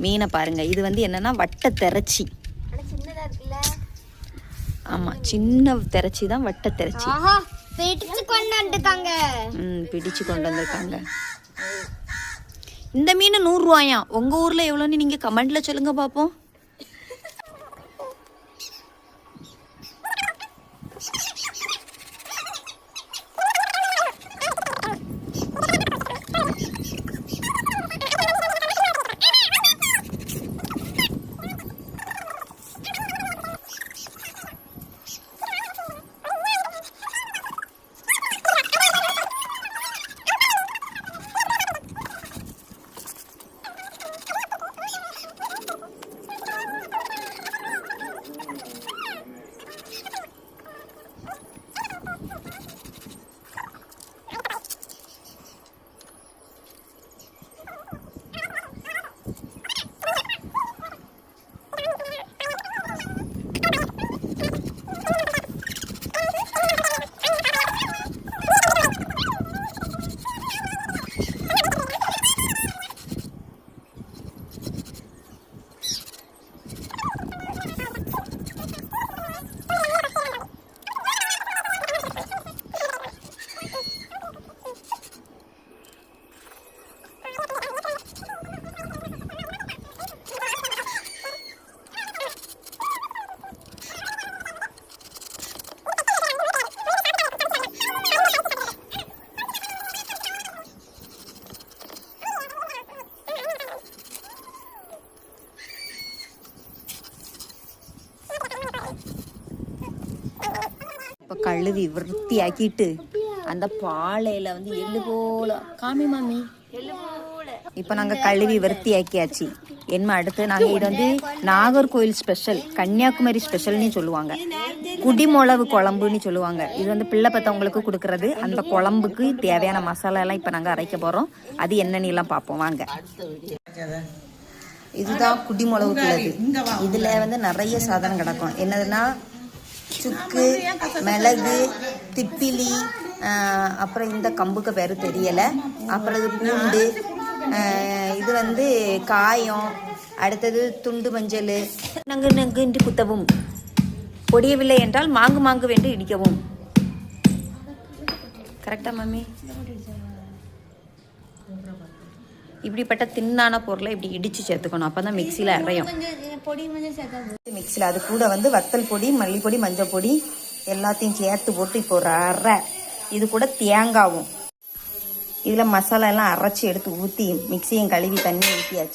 மீனை பாருங்க. இது வந்து என்னன்னா வட்ட திரச்சி. ஆமா, சின்ன திரச்சி தான் வட்ட திரச்சி. பிடிச்சு கொண்டு வந்துட்டாங்க. பிடிச்சு கொண்டு வந்திருக்காங்க. இந்த மீன் 100 ரூபாயா? உங்க ஊர்ல எவ்வளோன்னு நீங்க கமெண்ட்ல சொல்லுங்க பாப்போம். இப்போ கழுவி விருத்தியாக்கிட்டு அந்த பாலையில வந்து எள்ளு போல காமி மாமி. இப்போ நாங்கள் கழுவி விருத்தியாக்கியாச்சு. என்ன அடுத்து நாங்கள் இது வந்து நாகர்கோவில் ஸ்பெஷல், கன்னியாகுமரி ஸ்பெஷல்னு சொல்லுவாங்க. குடிமிளகு குழம்புன்னு சொல்லுவாங்க. இது வந்து பிள்ளை பத்தவங்களுக்கு கொடுக்கறது. அந்த குழம்புக்கு தேவையான மசாலா எல்லாம் இப்போ நாங்கள் அரைக்க போகிறோம். அது என்னன்னு எல்லாம் பார்ப்போம் வாங்க. இதுதான் குடிமிளகு கிழங்கு. இதில் வந்து நிறைய சாதனம் கிடக்கும். என்னதுன்னா சுக்கு, மிளகு, திப்பிலி, அப்புறம் இந்த கம்புக்கு பேர் தெரியலை, அப்புறம் இது பூண்டு, இது வந்து காயம், அடுத்தது துண்டு மஞ்சள். நங்கு நங்கு என்று குத்தவும், பொடியவில்லை என்றால் மாங்கு மாங்கு வென்று இடிக்கவும். கரெக்டா மாமி? இப்படிப்பட்ட தின்னான பொருளை இப்படி இடிச்சு சேர்த்துக்கணும். அப்பதான் மிக்சியில அரையும். மிக்சியில அது கூட வந்து வத்தல் பொடி, மல்லிப்பொடி, மஞ்சள் பொடி எல்லாத்தையும் சேர்த்து போட்டு இப்போ ஒரு அரை. இது கூட தேங்காவும், இதுல மசாலா எல்லாம் அரைச்சி எடுத்து ஊற்றி மிக்சியும் கழுவி தண்ணி ஊற்றியாச்சு.